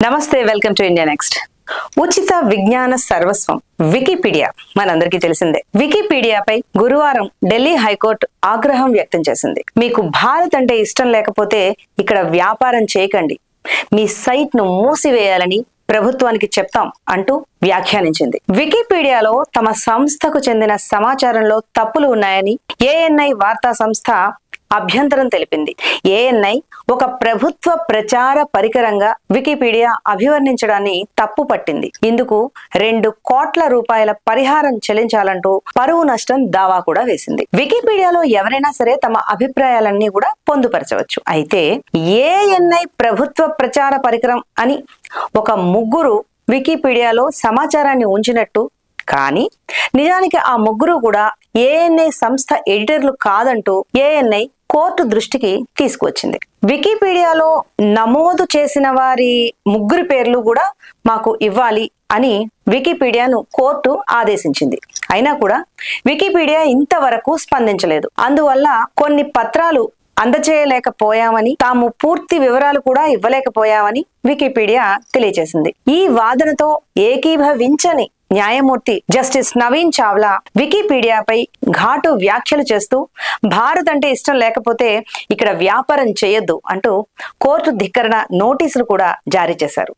నమస్తే welcome to India next. ఉచిత విజ్ఞాన సర్వస్వం వికీపీడియా మనందరికీ తెలిసిందే. వికీపీడియాపై గురువారం ఢిల్లీ హైకోర్టు ఆగ్రహం వ్యక్తం చేసింది. మీకు భారత్ అంటే ఇష్టం లేకపోతే ఇక్కడ వ్యాపారం చేయకండి, మీ సైట్ ను మూసివేయాలని ప్రభుత్వానికి చెప్తాం అంటూ వ్యాఖ్యానించింది. వికీపీడియాలో తమ సంస్థకు చెందిన సమాచారంలో తప్పులు ఉన్నాయని ఏఎన్ఐ వార్తా సంస్థ అభ్యంతరం తెలిపింది. ఏఎన్ఐ ఒక ప్రభుత్వ ప్రచార పరికరంగా వికీపీడియా అభివర్ణించడాన్ని తప్పు పట్టింది. ఇందుకు 2 కోట్ల రూపాయల పరిహారం చెల్లించాలంటూ పరువు నష్టం దావా కూడా వేసింది. వికీపీడియాలో ఎవరైనా సరే తమ అభిప్రాయాలన్నీ కూడా పొందుపరచవచ్చు. అయితే ఏఎన్ఐ ప్రభుత్వ ప్రచార పరికరం అని ఒక ముగ్గురు వికీపీడియాలో సమాచారాన్ని ఉంచినట్టు, కానీ నిజానికి ఆ ముగ్గురు కూడా ఏఎన్ఐ సంస్థ ఎడిటర్లు కాదంటూ ఏఎన్ఐ కోర్టు దృష్టికి తీసుకువచ్చింది. వికీపీడియాలో నమోదు చేసిన వారి ముగ్గురి పేర్లు కూడా మాకు ఇవ్వాలి అని వికీపీడియాను కోర్టు ఆదేశించింది. అయినా కూడా వికీపీడియా ఇంతవరకు స్పందించలేదు. అందువల్ల కొన్ని పత్రాలు అందజేయలేకపోయామని, తాము పూర్తి వివరాలు కూడా ఇవ్వలేకపోయామని వికీపీడియా తెలియజేసింది. ఈ వాదనతో ఏకీభవించని న్యాయమూర్తి జస్టిస్ నవీన్ చావ్లా వికీపీడియాపై ఘాటు వ్యాఖ్యలు చేస్తూ భారత్ అంటే ఇష్టం లేకపోతే ఇక్కడ వ్యాపారం చేయొద్దు అంటూ కోర్టు ధిక్కరణ నోటీసులు కూడా జారీ చేశారు.